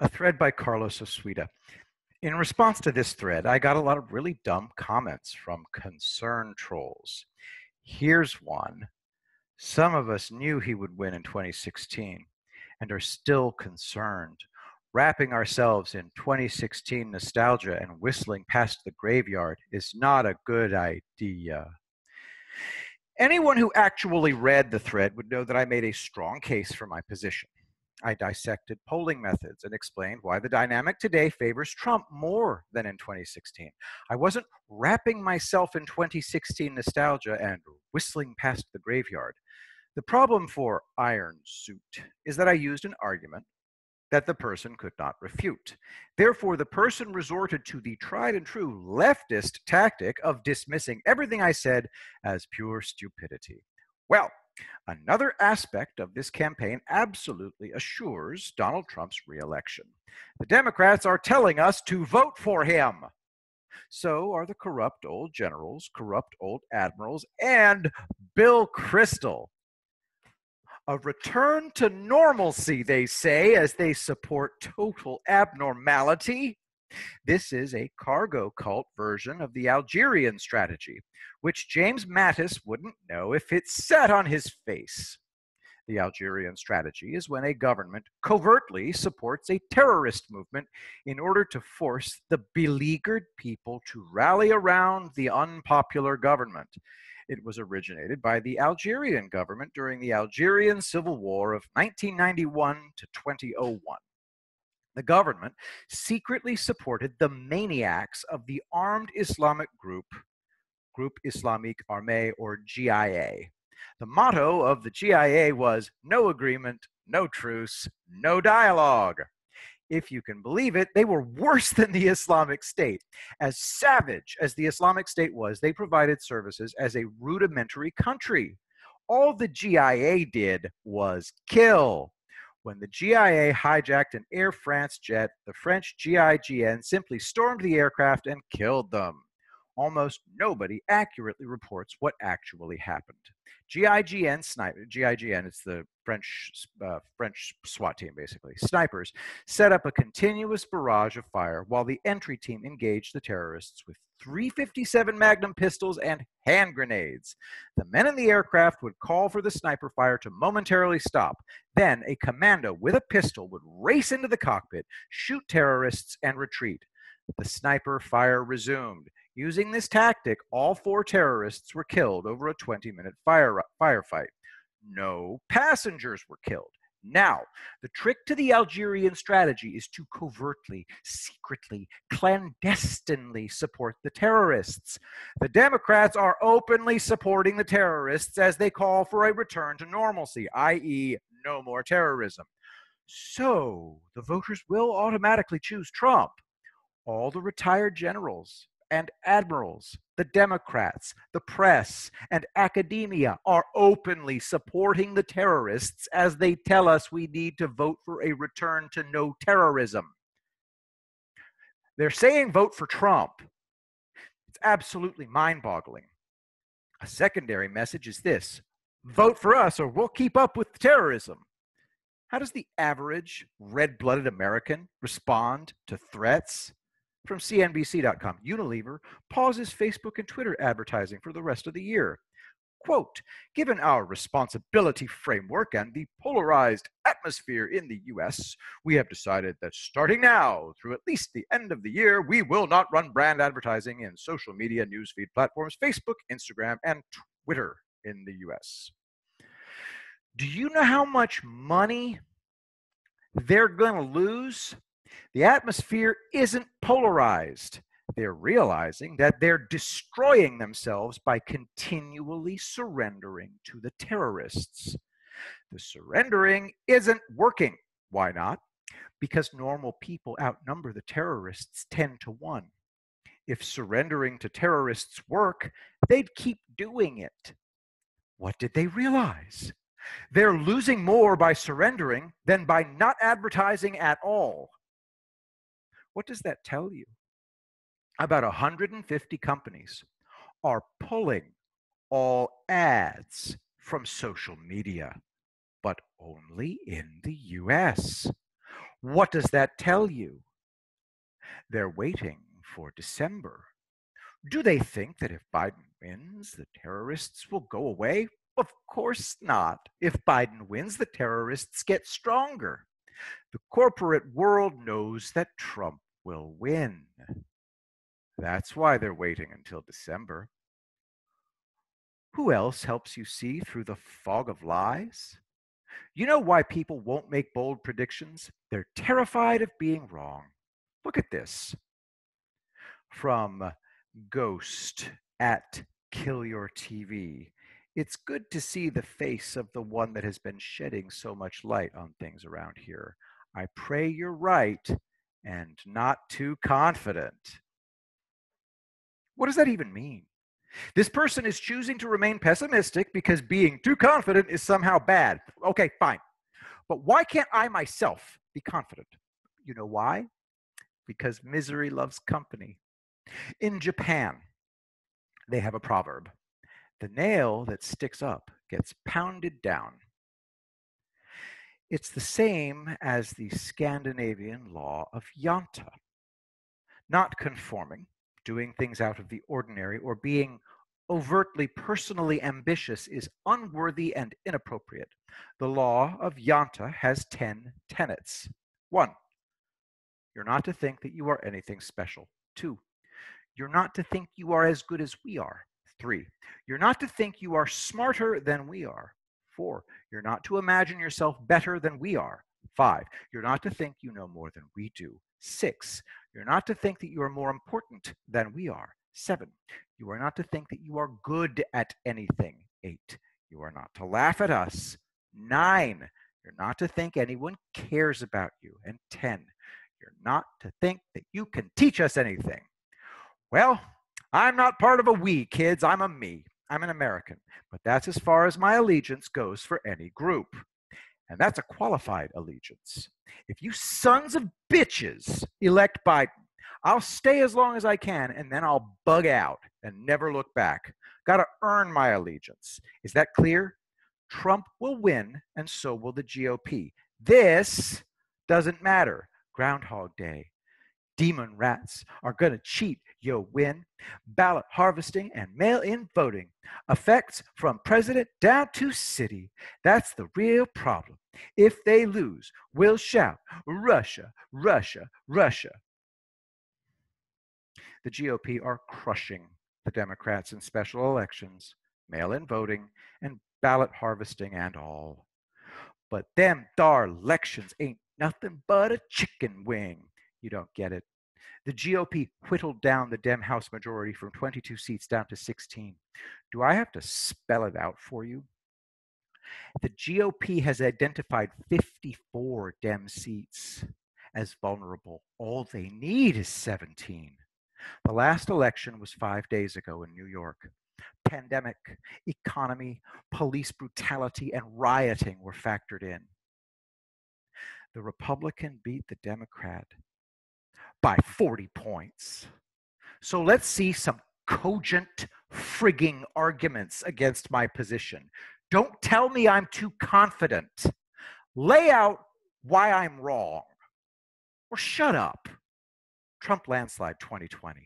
A thread by Carlos Osuita. In response to this thread, I got a lot of really dumb comments from concern trolls. Here's one. Some of us knew he would win in 2016 and are still concerned. Wrapping ourselves in 2016 nostalgia and whistling past the graveyard is not a good idea. Anyone who actually read the thread would know that I made a strong case for my position. I dissected polling methods and explained why the dynamic today favors Trump more than in 2016. I wasn't wrapping myself in 2016 nostalgia and whistling past the graveyard. The problem for Iron Suit is that I used an argument that the person could not refute. Therefore, the person resorted to the tried and true leftist tactic of dismissing everything I said as pure stupidity. Well, another aspect of this campaign absolutely assures Donald Trump's reelection. The Democrats are telling us to vote for him. So are the corrupt old generals, corrupt old admirals, and Bill Kristol. A return to normalcy, they say, as they support total abnormality. This is a cargo cult version of the Algerian strategy, which James Mattis wouldn't know if it sat on his face. The Algerian strategy is when a government covertly supports a terrorist movement in order to force the beleaguered people to rally around the unpopular government. It was originated by the Algerian government during the Algerian Civil War of 1991 to 2001. The government secretly supported the maniacs of the armed Islamic group Islamique Armée, or GIA. The motto of the GIA was no agreement, no truce, no dialogue. If you can believe it, they were worse than the Islamic State. As savage as the Islamic State was, they provided services as a rudimentary country. All the GIA did was kill. When the GIA hijacked an Air France jet, the French GIGN simply stormed the aircraft and killed them. Almost nobody accurately reports what actually happened. GIGN sniper, GIGN, it's the French SWAT team, basically. Snipers set up a continuous barrage of fire while the entry team engaged the terrorists with 357 Magnum pistols and hand grenades. The men in the aircraft would call for the sniper fire to momentarily stop. Then a commando with a pistol would race into the cockpit, shoot terrorists, and retreat. The sniper fire resumed. Using this tactic, all 4 terrorists were killed over a 20-minute firefight. No passengers were killed. Now, the trick to the Algerian strategy is to covertly, secretly, clandestinely support the terrorists. The Democrats are openly supporting the terrorists as they call for a return to normalcy, i.e., no more terrorism. So, the voters will automatically choose Trump. All the retired generals and admirals, the Democrats, the press, and academia are openly supporting the terrorists as they tell us we need to vote for a return to no terrorism. They're saying vote for Trump. It's absolutely mind-boggling. A secondary message is this: vote for us or we'll keep up with terrorism. How does the average red-blooded American respond to threats? From CNBC.com, Unilever pauses Facebook and Twitter advertising for the rest of the year. Quote, given our responsibility framework and the polarized atmosphere in the U.S., we have decided that starting now through at least the end of the year, we will not run brand advertising in social media newsfeed platforms, Facebook, Instagram, and Twitter in the U.S. Do you know how much money they're going to lose? The atmosphere isn't polarized. They're realizing that they're destroying themselves by continually surrendering to the terrorists. The surrendering isn't working. Why not? Because normal people outnumber the terrorists 10 to 1. If surrendering to terrorists work, they'd keep doing it. What did they realize? They're losing more by surrendering than by not advertising at all. What does that tell you? About 150 companies are pulling all ads from social media, but only in the US. What does that tell you? They're waiting for December. Do they think that if Biden wins, the terrorists will go away? Of course not. If Biden wins, the terrorists get stronger. The corporate world knows that Trump will win. That's why they're waiting until December. Who else helps you see through the fog of lies? You know why people won't make bold predictions? They're terrified of being wrong. Look at this. From Ghost at Kill Your TV. It's good to see the face of the one that has been shedding so much light on things around here. I pray you're right and not too confident. What does that even mean? This person is choosing to remain pessimistic because being too confident is somehow bad. Okay, fine. But why can't I myself be confident? You know why? Because misery loves company. In Japan, they have a proverb. The nail that sticks up gets pounded down. It's the same as the Scandinavian law of Janta. Not conforming, doing things out of the ordinary, or being overtly personally ambitious is unworthy and inappropriate. The law of Janta has 10 tenets. 1. You're not to think that you are anything special. 2. You're not to think you are as good as we are. 3. You're not to think you are smarter than we are. 4. You're not to imagine yourself better than we are. 5. You're not to think you know more than we do. 6. You're not to think that you are more important than we are. 7. You are not to think that you are good at anything. 8. You are not to laugh at us. 9. You're not to think anyone cares about you. And 10. You're not to think that you can teach us anything. Well, I'm not part of a we, kids. I'm a me. I'm an American. But that's as far as my allegiance goes for any group. And that's a qualified allegiance. If you sons of bitches elect Biden, I'll stay as long as I can, and then I'll bug out and never look back. Got to earn my allegiance. Is that clear? Trump will win, and so will the GOP. This doesn't matter. Groundhog Day. Demon rats are going to cheat, you'll win. Ballot harvesting and mail-in voting. Effects from president down to city. That's the real problem. If they lose, we'll shout, Russia, Russia, Russia. The GOP are crushing the Democrats in special elections, mail-in voting, and ballot harvesting and all. But them thar elections ain't nothing but a chicken wing. You don't get it. The GOP whittled down the Dem House majority from 22 seats down to 16. Do I have to spell it out for you? The GOP has identified 54 Dem seats as vulnerable. All they need is 17. The last election was 5 days ago in New York. Pandemic, economy, police brutality, and rioting were factored in. The Republican beat the Democrat by 40 points. So let's see some cogent frigging arguments against my position. Don't tell me I'm too confident. Lay out why I'm wrong. Or shut up. Trump landslide 2020.